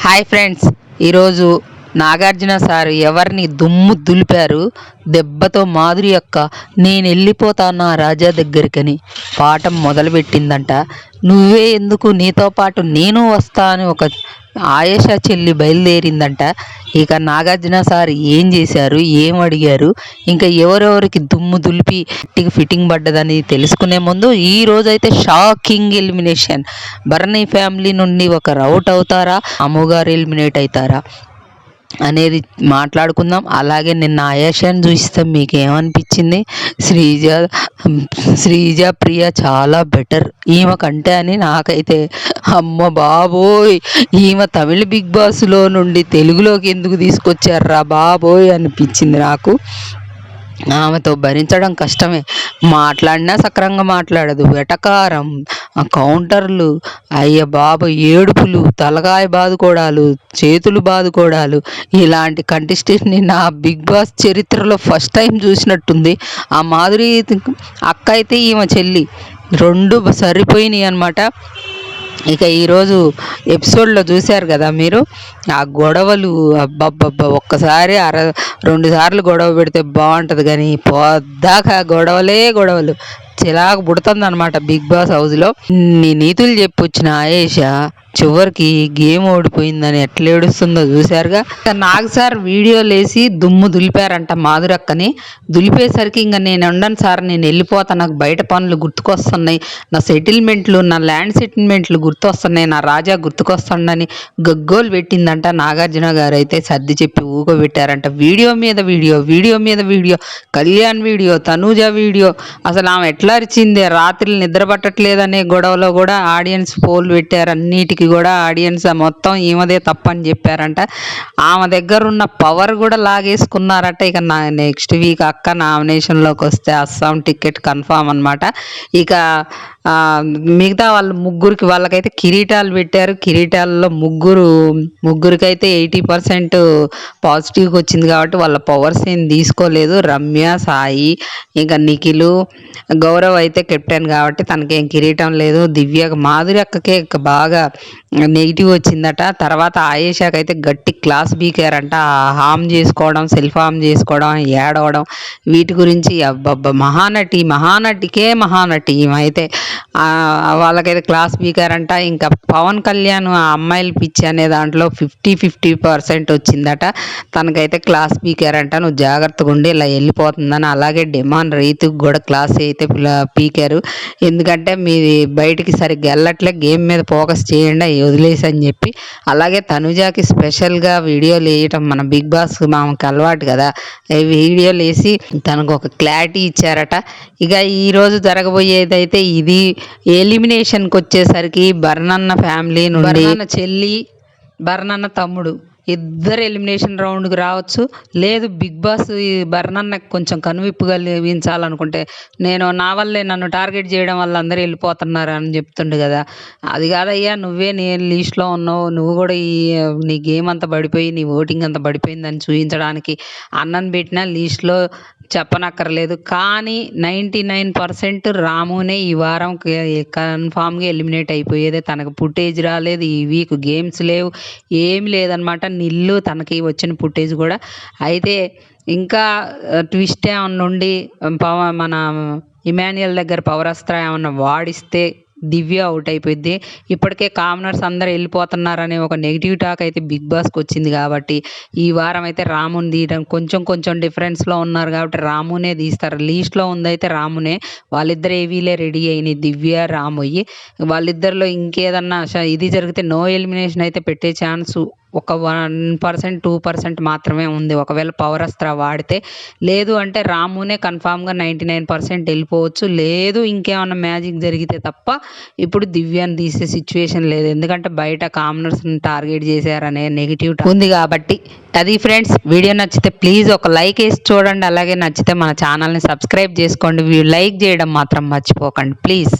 Hi friends, ఈరోజు Nagarjuna sir ఎవరిని దుమ్ము దులిపారు దెబ్బతో మాధురి అక్క నేను వెళ్ళిపోతాను రాజా దగ్గరికని పాఠం మొదలుపెట్టిందంట. నువ్వే ఎందుకు, నీతో పాటు నేను వస్తా అని ఒక ఆయేషా చెల్లి బయలుదేరిందంట. ఇక నాగార్జున సార్ ఏం చేశారు, ఏం అడిగారు, ఇంకా ఎవరెవరికి దుమ్ము దులిపి ఫిట్టింగ్ పడ్డదని తెలుసుకునే ముందు ఈ రోజైతే షాకింగ్ ఎలిమినేషన్. భరణి ఫ్యామిలీ నుండి ఒకరు అవుట్ అవుతారా, అమ్మగారు ఎలిమినేట్ అవుతారా అనేది మాట్లాడుకుందాం. అలాగే నిన్న ఆయేషాని చూస్తాం, మీకు ఏమనిపించింది? శ్రీజ ప్రియ చాలా బెటర్ ఈమె కంటే అని నాకైతే. అమ్మ బాబోయ్, ఈమె తమిళ బిగ్ బాస్లో నుండి తెలుగులోకి ఎందుకు తీసుకొచ్చారా బాబోయ్ అనిపించింది నాకు. ఆమెతో భరించడం కష్టమే. మాట్లాడినా సక్రంగా మాట్లాడదు, వెటకారం, కౌంటర్లు, అయ్య బాబు ఏడుపులు, తలకాయ బాదుకోవడాలు, చేతులు బాదుకోవడాలు, ఇలాంటి కంటెస్టెంట్ని నా బిగ్ బాస్ చరిత్రలో ఫస్ట్ టైం చూసినట్టుంది. ఆ మాధురి అక్క అయితే ఈమె చెల్లి రెండు సరిపోయినాయి అన్నమాట. ఇక ఈరోజు ఎపిసోడ్లో చూశారు కదా మీరు, ఆ గొడవలు అబ్బబ్బబ్బా, ఒక్కసారి 2 సార్లు గొడవ పెడితే బాగుంటుంది కానీ పొద్దాక గొడవలు చిరాకు పుడుతుంది అనమాట బిగ్ బాస్ హౌస్లో. నీ నీతులు చెప్పొచ్చిన ఆయేషా చివరికి గేమ్ ఓడిపోయిందని ఎట్లా ఏడుస్తుందో చూశారుగా. నాగ్ సార్ వీడియోలు వేసి దుమ్ము దులిపారంట మాధురక్కని. దులిపేసరికి ఇంకా నేను ఉండను సార్, నేను వెళ్ళిపోతా, నాకు బయట పనులు గుర్తుకొస్తున్నాయి, నా సెటిల్మెంట్లు, నా ల్యాండ్ సెటిల్మెంట్లు గుర్తొస్తున్నాయి, నా రాజా గుర్తుకొస్తుండని గగ్గోలు పెట్టిందంట. నాగార్జున గారు అయితే సర్ది చెప్పి ఊగబెట్టారంట. వీడియో మీద video, Kalyan video, Tanuja video, అసలు ఆమె ఎట్లా అరిచింది. రాత్రి నిద్ర పట్టట్లేదనే గొడవలో కూడా ఆడియన్స్ పోల్ పెట్టారు, అన్నిటికీ కూడా ఆడియన్స్ మొత్తం ఈమెదే తప్పని చెప్పారంట. ఆమె దగ్గర ఉన్న పవర్ కూడా లాగేసుకున్నారట. ఇక నెక్స్ట్ వీక్ అక్క నామినేషన్లోకి వస్తే అస్సాం టికెట్ కన్ఫామ్ అనమాట. ఇక మిగతా వాళ్ళకైతే కిరీటాలు పెట్టారు. కిరీటాల్లో ముగ్గురికైతే 80% పాజిటివ్గా వచ్చింది కాబట్టి వాళ్ళ పవర్స్ ఏం తీసుకోలేదు. రమ్య, సాయి, ఇంకా నిఖిలు, గౌరవ్ అయితే కెప్టెన్ కాబట్టి తనకేం కిరీటం లేదు. దివ్య, మాధురి అక్కకే బాగా నెగిటివ్ వచ్చిందట. తర్వాత ఆయేషాకి అయితే గట్టి క్లాస్ బీకారంట. సెల్ఫ్ హామ్ చేసుకోవడం, ఏడవడం, వీటి గురించి అబ్బబ్బ మహానటికే మహానటి ఈమైతే. వాళ్ళకైతే క్లాస్ బీకారంట. ఇంకా పవన్ కళ్యాణ్ ఆ అమ్మాయిల పిచ్చి అనే దాంట్లో 50% వచ్చిందట. తనకైతే క్లాస్ పీకారంట, నువ్వు జాగ్రత్తగా ఉండి ఇలా వెళ్ళిపోతుందని. అలాగే డిమాండ్ రైతుకు కూడా క్లాస్ అయితే పీకారు. ఎందుకంటే మీరు బయటికి సరిగ్గా వెళ్ళట్లే, గేమ్ మీద ఫోకస్ చేయండి, వదిలేసి అని చెప్పి. అలాగే తనుజాకి స్పెషల్గా వీడియోలు వేయటం మన బిగ్ బాస్ మామకి అలవాటు కదా, వీడియోలు వేసి తనకు ఒక క్లారిటీ ఇచ్చారట. ఇక ఈరోజు జరగబోయేది అయితే ఇది. ఎలిమినేషన్కి వచ్చేసరికి భరణన్న ఫ్యామిలీ నుండి భరణన్న చెల్లి, భరణన్న తమ్ముడు ఇద్దరు ఎలిమినేషన్ రౌండ్కి రావచ్చు. లేదు బిగ్ బాస్ ఈ భరణన్నకి కొంచెం కనువిప్పు కలిగించాలనుకుంటే, నా వల్లే నన్ను టార్గెట్ చేయడం వల్ల అందరూ వెళ్ళిపోతున్నారు అని చెప్తుండు కదా, అది కాదయ్యా, నువ్వే నీ లీస్ట్లో ఉన్నావు, నువ్వు కూడా నీ గేమ్ అంతా పడిపోయి, నీ ఓటింగ్ అంతా పడిపోయిందని చూపించడానికి అన్నను పెట్టిన లీస్ట్లో చెప్పనక్కర్లేదు. కానీ 99% రామునే ఈ వారం కన్ఫామ్గా ఎలిమినేట్ అయిపోయేదే. తనకు ఫుటేజ్ రాలేదు, ఈ వీక్ గేమ్స్ లేవు, ఏమి లేదనమాట. నిల్లు తనకి వచ్చిన ఫుటేజ్ కూడా. అయితే ఇంకా ట్విస్ట్ ఏమన్నా ఉండి మన ఇమాన్యుయల్ దగ్గర పవరాస్త్ర ఏమన్నా వాడిస్తే దివ్య అవుట్ అయిపోయింది. ఇప్పటికే కామనర్స్ అందరూ వెళ్ళిపోతున్నారనే ఒక నెగిటివ్ టాక్ అయితే బిగ్ బాస్కి వచ్చింది కాబట్టి ఈ వారం అయితే రాముని తీయడం, కొంచెం డిఫరెన్స్లో ఉన్నారు కాబట్టి రామునే తీస్తారు. లీస్ట్లో ఉందైతే రామునే. వాళ్ళిద్దరు ఏవీలే రెడీ అయినాయి, దివ్య రామయ్యి. వాళ్ళిద్దరిలో ఇంకేదన్నా ఇది జరిగితే నో ఎలిమినేషన్ అయితే పెట్టే ఛాన్సు ఒక 1%, 2% మాత్రమే ఉంది, ఒకవేళ పవర్ అస్త్ర వాడితే. లేదు అంటే రామునే కన్ఫామ్గా 99% వెళ్ళిపోవచ్చు. లేదు ఇంకేమన్నా మ్యాజిక్ జరిగితే తప్ప ఇప్పుడు దివ్యాన్ని తీసే సిచ్యువేషన్ లేదు. ఎందుకంటే బయట కామనర్స్ని టార్గెట్ చేశారనే నెగిటివ్ ఉంది కాబట్టి. అది ఫ్రెండ్స్, వీడియో నచ్చితే ప్లీజ్ ఒక లైక్ వేసి చూడండి. అలాగే నచ్చితే మన ఛానల్ని సబ్స్క్రైబ్ చేసుకోండి. లైక్ చేయడం మాత్రం మర్చిపోకండి ప్లీజ్.